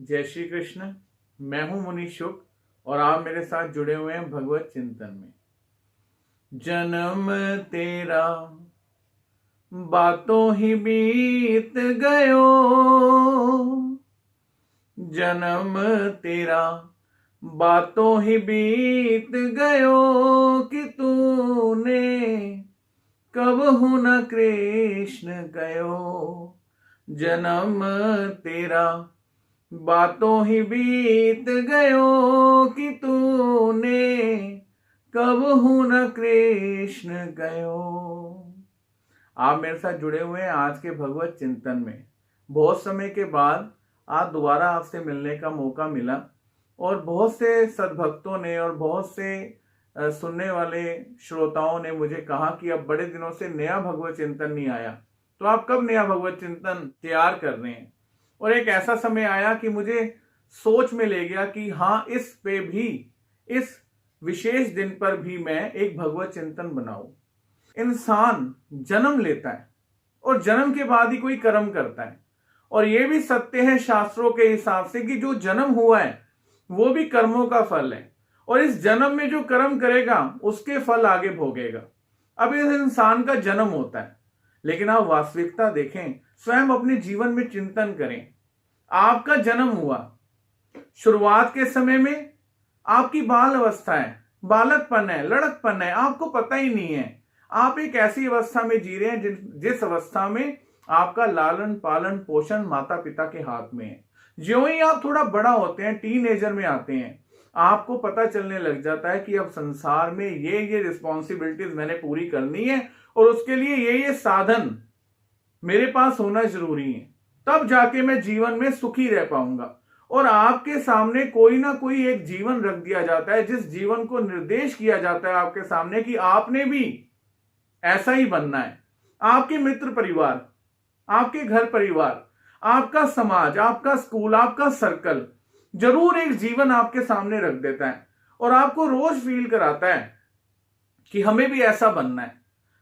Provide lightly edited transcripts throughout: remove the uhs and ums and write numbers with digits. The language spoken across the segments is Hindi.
जय श्री कृष्ण। मैं हूं मुनि शुक और आप मेरे साथ जुड़े हुए हैं भगवत चिंतन में। जन्म तेरा बातों ही बीत गयो, जन्म तेरा बातों ही बीत गयो, कि तूने कब हूं न कृष्ण कयो। जन्म तेरा बातों ही बीत गयो, कि तूने कब हूं न कृष्ण गयो। आप मेरे साथ जुड़े हुए हैं आज के भगवत चिंतन में। बहुत समय के बाद आज दोबारा आपसे मिलने का मौका मिला और बहुत से सद्भक्तों ने और बहुत से सुनने वाले श्रोताओं ने मुझे कहा कि अब बड़े दिनों से नया भगवत चिंतन नहीं आया, तो आप कब नया भगवत चिंतन तैयार कर रहे हैं। और एक ऐसा समय आया कि मुझे सोच में ले गया कि हाँ, इस पे भी, इस विशेष दिन पर भी मैं एक भगवत चिंतन बनाऊं। इंसान जन्म लेता है और जन्म के बाद ही कोई कर्म करता है, और यह भी सत्य है शास्त्रों के हिसाब से कि जो जन्म हुआ है वो भी कर्मों का फल है, और इस जन्म में जो कर्म करेगा उसके फल आगे भोगेगा। अब इस इंसान का जन्म होता है, लेकिन आप वास्तविकता देखें, स्वयं अपने जीवन में चिंतन करें। आपका जन्म हुआ, शुरुआत के समय में आपकी बाल अवस्था है, बालकपन है, लड़कपन है, आपको पता ही नहीं है। आप एक ऐसी अवस्था में जी रहे हैं जिस अवस्था में आपका लालन पालन पोषण माता पिता के हाथ में है। ज्यों ही आप थोड़ा बड़ा होते हैं, टीनेजर में आते हैं, आपको पता चलने लग जाता है कि अब संसार में ये रिस्पॉन्सिबिलिटीज मैंने पूरी करनी है और उसके लिए ये साधन मेरे पास होना जरूरी है, तब जाके मैं जीवन में सुखी रह पाऊंगा। और आपके सामने कोई ना कोई एक जीवन रख दिया जाता है, जिस जीवन को निर्देश किया जाता है आपके सामने कि आपने भी ऐसा ही बनना है। आपके मित्र परिवार, आपके घर परिवार, आपका समाज, आपका स्कूल, आपका सर्कल जरूर एक जीवन आपके सामने रख देता है और आपको रोज फील कराता है कि हमें भी ऐसा बनना है,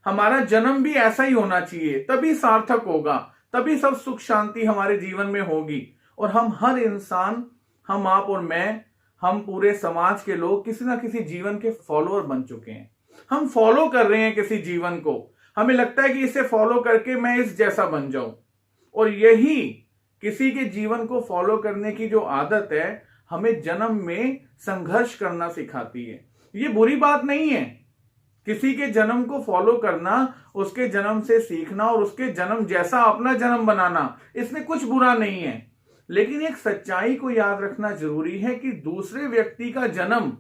हमारा जन्म भी ऐसा ही होना चाहिए, तभी सार्थक होगा, तभी सब सुख शांति हमारे जीवन में होगी। और हम हर इंसान, हम आप और मैं, हम पूरे समाज के लोग किसी ना किसी जीवन के फॉलोअर बन चुके हैं। हम फॉलो कर रहे हैं किसी जीवन को, हमें लगता है कि इसे फॉलो करके मैं इस जैसा बन जाऊं। और यही किसी के जीवन को फॉलो करने की जो आदत है, हमें जन्म में संघर्ष करना सिखाती है। ये बुरी बात नहीं है, किसी के जन्म को फॉलो करना, उसके जन्म से सीखना और उसके जन्म जैसा अपना जन्म बनाना, इसमें कुछ बुरा नहीं है। लेकिन एक सच्चाई को याद रखना जरूरी है कि दूसरे व्यक्ति का जन्म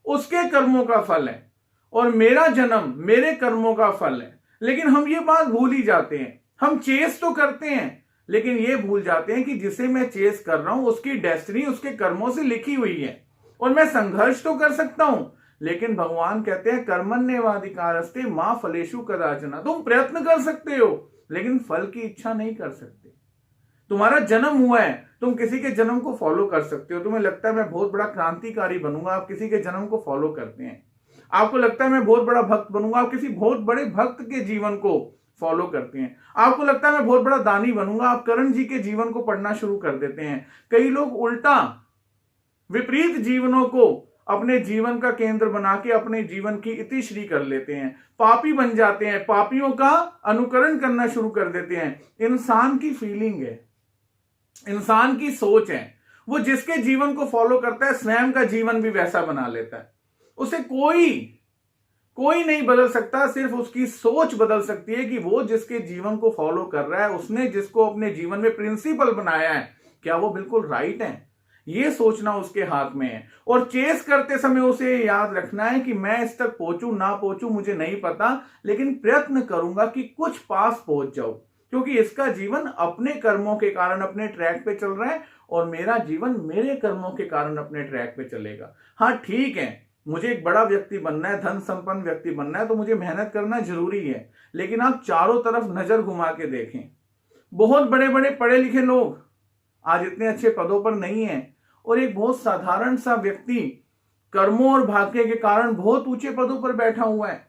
उसके कर्मों का फल है और मेरा जन्म मेरे कर्मों का फल है। लेकिन हम ये बात भूल ही जाते हैं। हम चेस तो करते हैं, लेकिन ये भूल जाते हैं कि जिसे मैं चेस कर रहा हूं उसकी डेस्टिनी उसके कर्मों से लिखी हुई है। और मैं संघर्ष तो कर सकता हूं, लेकिन भगवान कहते हैं कर्मण्येवाधिकारस्ते मां फलेषु कदाचन। तुम प्रयत्न कर सकते हो, लेकिन फल की इच्छा नहीं कर सकते। तुम्हारा जन्म हुआ है, तुम किसी के जन्म को फॉलो कर सकते हो। तुम्हें लगता है मैं बहुत बड़ा क्रांतिकारी बनूंगा, आप किसी के जन्म को फॉलो करते हैं। आपको लगता है मैं बहुत बड़ा भक्त बनूंगा, आप किसी बहुत बड़े भक्त के जीवन को फॉलो करते हैं। आपको लगता है मैं बहुत बड़ा दानी बनूंगा, आप करण जी के जीवन को पढ़ना शुरू कर देते हैं। कई लोग उल्टा विपरीत जीवनों को अपने जीवन का केंद्र बना के अपने जीवन की इतिश्री कर लेते हैं, पापी बन जाते हैं, पापियों का अनुकरण करना शुरू कर देते हैं। इंसान की फीलिंग है, इंसान की सोच है, वो जिसके जीवन को फॉलो करता है स्वयं का जीवन भी वैसा बना लेता है। उसे कोई नहीं बदल सकता, सिर्फ उसकी सोच बदल सकती है कि वो जिसके जीवन को फॉलो कर रहा है, उसने जिसको अपने जीवन में प्रिंसिपल बनाया है, क्या वो बिल्कुल राइट है। ये सोचना उसके हाथ में है। और चेस करते समय उसे याद रखना है कि मैं इस तक पहुंचूं ना पहुंचूं मुझे नहीं पता, लेकिन प्रयत्न करूंगा कि कुछ पास पहुंच जाऊं, क्योंकि इसका जीवन अपने कर्मों के कारण अपने ट्रैक पे चल रहा है और मेरा जीवन मेरे कर्मों के कारण अपने ट्रैक पे चलेगा। हाँ ठीक है, मुझे एक बड़ा व्यक्ति बनना है, धन संपन्न व्यक्ति बनना है, तो मुझे मेहनत करना जरूरी है। लेकिन आप चारों तरफ नजर घुमा के देखें, बहुत बड़े बड़े पढ़े लिखे लोग आज इतने अच्छे पदों पर नहीं है, और एक बहुत साधारण सा व्यक्ति कर्मों और भाग्य के कारण बहुत ऊंचे पदों पर बैठा हुआ है।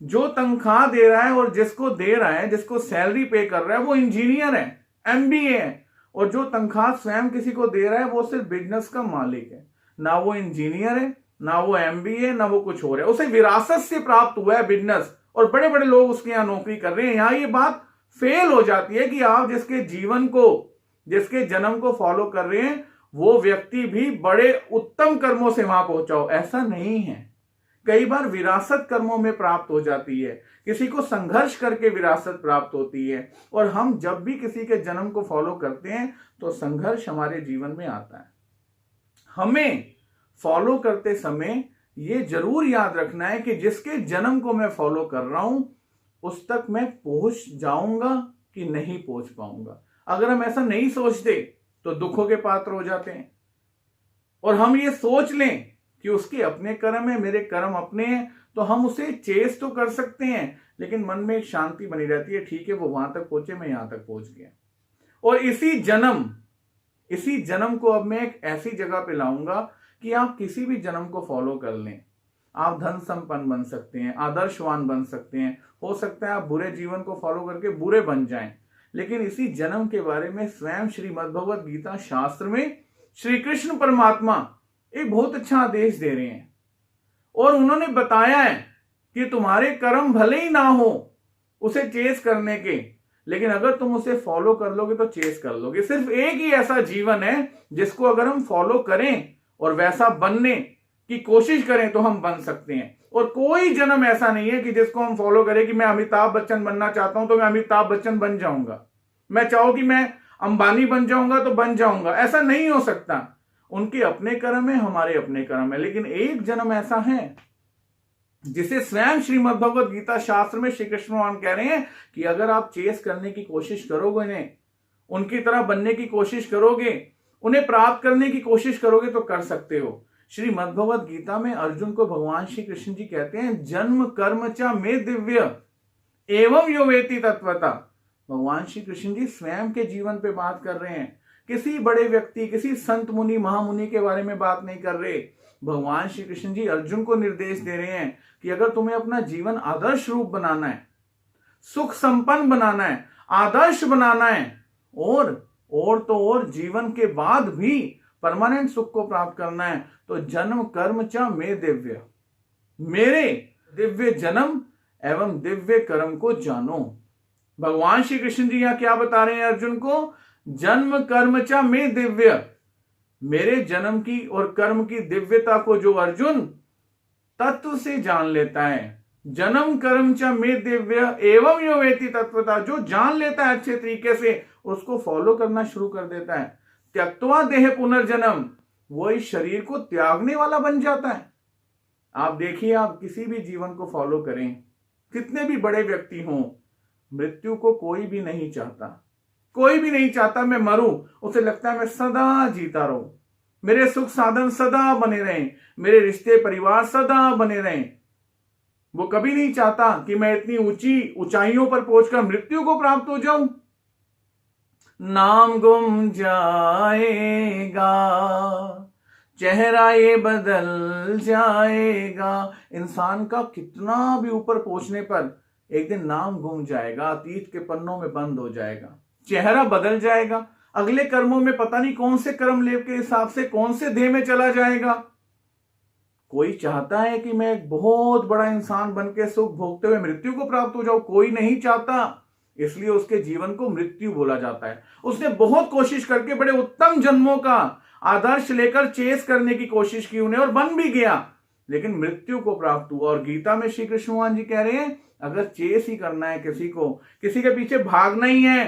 जो तनख्वाह दे रहा है और जिसको दे रहा है, जिसको सैलरी पे कर रहा है, वो इंजीनियर है, एमबीए है, और जो तनख्वाह स्वयं किसी को दे रहा है वो सिर्फ बिजनेस का मालिक है, ना वो इंजीनियर है, ना वो एमबीए, ना वो कुछ और है। उसे विरासत से प्राप्त हुआ है बिजनेस, और बड़े बड़े लोग उसके यहाँ नौकरी कर रहे हैं। यहाँ ये बात फेल हो जाती है कि आप जिसके जीवन को, जिसके जन्म को फॉलो कर रहे हैं वो व्यक्ति भी बड़े उत्तम कर्मों से वहां पहुंचाओ, ऐसा नहीं है। कई बार विरासत कर्मों में प्राप्त हो जाती है, किसी को संघर्ष करके विरासत प्राप्त होती है। और हम जब भी किसी के जन्म को फॉलो करते हैं तो संघर्ष हमारे जीवन में आता है। हमें फॉलो करते समय ये जरूर याद रखना है कि जिसके जन्म को मैं फॉलो कर रहा हूं उस तक मैं पहुंच जाऊंगा कि नहीं पहुंच पाऊंगा। अगर हम ऐसा नहीं सोचते तो दुखों के पात्र हो जाते हैं। और हम ये सोच लें कि उसके अपने कर्म है, मेरे कर्म अपने हैं, तो हम उसे चेस तो कर सकते हैं, लेकिन मन में एक शांति बनी रहती है, ठीक है वो वहां तक पहुंचे, मैं यहां तक पहुंच गया। और इसी जन्म को अब मैं एक ऐसी जगह पे लाऊंगा कि आप किसी भी जन्म को फॉलो कर लें, आप धन संपन्न बन सकते हैं, आदर्शवान बन सकते हैं, हो सकता है आप बुरे जीवन को फॉलो करके बुरे बन जाएं। लेकिन इसी जन्म के बारे में स्वयं श्रीमद् भगवद गीता शास्त्र में श्री कृष्ण परमात्मा एक बहुत अच्छा आदेश दे रहे हैं। और उन्होंने बताया है कि तुम्हारे कर्म भले ही ना हो उसे चेस करने के, लेकिन अगर तुम उसे फॉलो कर लोगे तो चेस कर लोगे। सिर्फ एक ही ऐसा जीवन है जिसको अगर हम फॉलो करें और वैसा बनने की कोशिश करें तो हम बन सकते हैं। और कोई जन्म ऐसा नहीं है कि जिसको हम फॉलो करें कि मैं अमिताभ बच्चन बनना चाहता हूं तो मैं अमिताभ बच्चन बन जाऊंगा, मैं चाहूं कि मैं अंबानी बन जाऊंगा तो बन जाऊंगा, ऐसा नहीं हो सकता। उनके अपने कर्म है, हमारे अपने कर्म है। लेकिन एक जन्म ऐसा है जिसे स्वयं श्रीमद् भगवद गीता शास्त्र में श्री कृष्ण भगवान कह रहे हैं कि अगर आप चेस करने की कोशिश करोगे, इन्हें उनकी तरह बनने की कोशिश करोगे, उन्हें प्राप्त करने की कोशिश करोगे तो कर सकते हो। श्रीमद् भगवद गीता में अर्जुन को भगवान श्री कृष्ण जी कहते हैं जन्म कर्म च मे दिव्य एवं यो वेति तत्वता। भगवान श्री कृष्ण जी स्वयं के जीवन पे बात कर रहे हैं, किसी बड़े व्यक्ति, किसी संत मुनि महामुनि के बारे में बात नहीं कर रहे। भगवान श्री कृष्ण जी अर्जुन को निर्देश दे रहे हैं कि अगर तुम्हें अपना जीवन आदर्श रूप बनाना है, सुख संपन्न बनाना है, आदर्श बनाना है, और जीवन के बाद भी परमानेंट सुख को प्राप्त करना है, तो जन्म कर्म च मे दिव्य, मेरे दिव्य जन्म एवं दिव्य कर्म को जानो। भगवान श्री कृष्ण जी यहां क्या बता रहे हैं अर्जुन को? जन्म कर्म च मे दिव्य, मेरे जन्म की और कर्म की दिव्यता को जो अर्जुन तत्व से जान लेता है, जन्म कर्म च मे दिव्य एवं यो वेति तत्वता, जो जान लेता है अच्छे तरीके से, उसको फॉलो करना शुरू कर देता है। त्यक्त्वा देह पुनर्जन्म, वो इस शरीर को त्यागने वाला बन जाता है। आप देखिए, आप किसी भी जीवन को फॉलो करें, कितने भी बड़े व्यक्ति हों, मृत्यु को कोई भी नहीं चाहता, कोई भी नहीं चाहता मैं मरूं। उसे लगता है मैं सदा जीता रहूं, मेरे सुख साधन सदा बने रहें, मेरे रिश्ते परिवार सदा बने रहें। वो कभी नहीं चाहता कि मैं इतनी ऊंची ऊंचाइयों पर पहुंचकर मृत्यु को प्राप्त हो जाऊं। नाम गुम जाएगा, चेहरा ये बदल जाएगा। इंसान का कितना भी ऊपर पहुंचने पर एक दिन नाम गुम जाएगा, अतीत के पन्नों में बंद हो जाएगा, चेहरा बदल जाएगा, अगले कर्मों में पता नहीं कौन से कर्म लेव के हिसाब से कौन से देह में चला जाएगा। कोई चाहता है कि मैं एक बहुत बड़ा इंसान बनकर सुख भोगते हुए मृत्यु को प्राप्त हो जाऊं? कोई नहीं चाहता। इसलिए उसके जीवन को मृत्यु बोला जाता है। उसने बहुत कोशिश करके बड़े उत्तम जन्मों का आदर्श लेकर चेस करने की कोशिश की उन्हें, और बन भी गया, लेकिन मृत्यु को प्राप्त हुआ। और गीता में श्री कृष्ण भगवान जी कह रहे हैं अगर चेस ही करना है, किसी को, किसी के पीछे भागना ही है,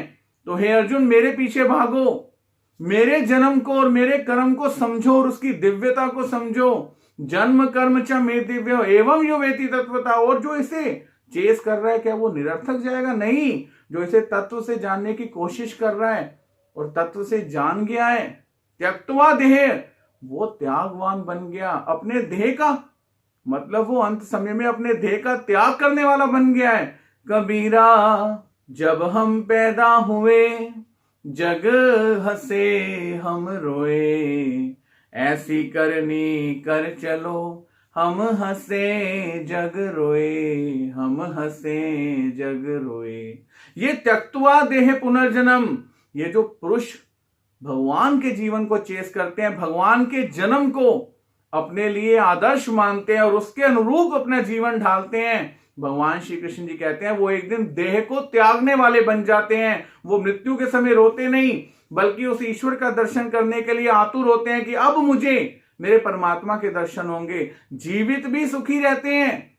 तो हे अर्जुन मेरे पीछे भागो, मेरे जन्म को और मेरे कर्म को समझो और उसकी दिव्यता को समझो। जन्म कर्म च मे दिव्य एवं यो वेति तत्वता। और जो इसे चेस कर रहा है, क्या वो निरर्थक जाएगा? नहीं। जो इसे तत्व से जानने की कोशिश कर रहा है और तत्व से जान गया है, त्यक्त्वा देह, वो त्यागवान बन गया। अपने देह का मतलब वो अंत समय में अपने देह का त्याग करने वाला बन गया है। कबीरा जब हम पैदा हुए, जग हंसे हम रोए, ऐसी करनी कर चलो, हम हंसे जग रोए, हम हंसे जग रोए। ये त्यक्त्वा देह पुनर्जन्म, ये जो पुरुष भगवान के जीवन को चेस करते हैं, भगवान के जन्म को अपने लिए आदर्श मानते हैं और उसके अनुरूप अपना जीवन ढालते हैं, भगवान श्री कृष्ण जी कहते हैं वो एक दिन देह को त्यागने वाले बन जाते हैं। वो मृत्यु के समय रोते नहीं, बल्कि उस ईश्वर का दर्शन करने के लिए आतुर होते हैं कि अब मुझे मेरे परमात्मा के दर्शन होंगे। जीवित भी सुखी रहते हैं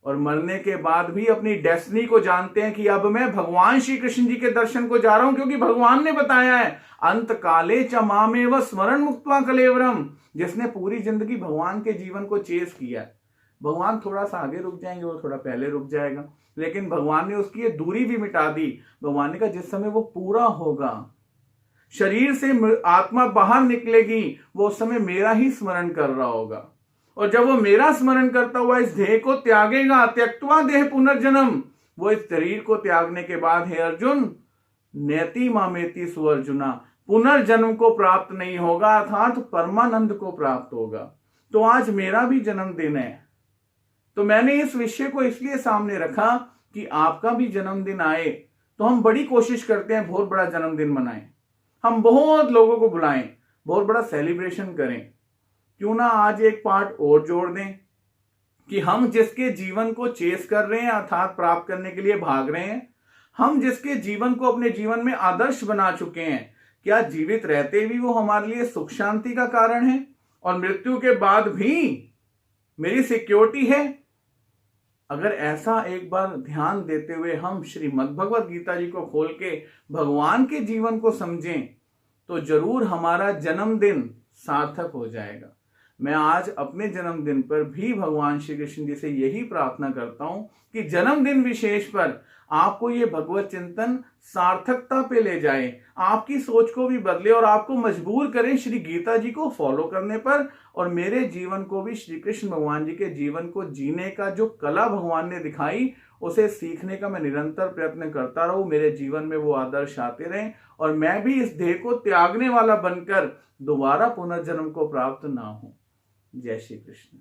और मरने के बाद भी अपनी डेस्टिनी को जानते हैं कि अब मैं भगवान श्री कृष्ण जी के दर्शन को जा रहा हूं, क्योंकि भगवान ने बताया है अंत काले च मामेव स्मरण मुक्त्वा कलेवरम। जिसने पूरी जिंदगी भगवान के जीवन को चेस किया है, भगवान थोड़ा सा आगे रुक जाएंगे, वो थोड़ा पहले रुक जाएगा, लेकिन भगवान ने उसकी ये दूरी भी मिटा दी। भगवान ने कहा जिस समय वो पूरा होगा, शरीर से आत्मा बाहर निकलेगी, वो उस समय मेरा ही स्मरण कर रहा होगा। और जब वो मेरा स्मरण करता हुआ इस देह को त्यागेगा, त्यक्त्वा देह पुनर्जन्म, वो इस शरीर को त्यागने के बाद हे अर्जुन नेति मामेति सुअर्जुना, पुनर्जन्म को प्राप्त नहीं होगा, अर्थात परमानंद को प्राप्त होगा। तो आज मेरा भी जन्मदिन है, तो मैंने इस विषय को इसलिए सामने रखा कि आपका भी जन्मदिन आए तो हम बड़ी कोशिश करते हैं बहुत बड़ा जन्मदिन मनाएं, हम बहुत लोगों को बुलाएं, बहुत बड़ा सेलिब्रेशन करें। क्यों ना आज एक पार्ट और जोड़ दें कि हम जिसके जीवन को चेस कर रहे हैं, अर्थात प्राप्त करने के लिए भाग रहे हैं, हम जिसके जीवन को अपने जीवन में आदर्श बना चुके हैं, क्या जीवित रहते भी वो हमारे लिए सुख शांति का कारण है और मृत्यु के बाद भी मेरी सिक्योरिटी है? अगर ऐसा एक बार ध्यान देते हुए हम श्रीमद् भगवद गीता जी को खोल के भगवान के जीवन को समझें तो जरूर हमारा जन्मदिन सार्थक हो जाएगा। मैं आज अपने जन्मदिन पर भी भगवान श्री कृष्ण जी से यही प्रार्थना करता हूं कि जन्मदिन विशेष पर आपको ये भगवत चिंतन सार्थकता पे ले जाए, आपकी सोच को भी बदले और आपको मजबूर करें श्री गीता जी को फॉलो करने पर, और मेरे जीवन को भी श्री कृष्ण भगवान जी के जीवन को जीने का जो कला भगवान ने दिखाई उसे सीखने का मैं निरंतर प्रयत्न करता रहूं। मेरे जीवन में वो आदर्श आते रहें और मैं भी इस देह को त्यागने वाला बनकर दोबारा पुनर्जन्म को प्राप्त ना हूं। जय श्री कृष्ण।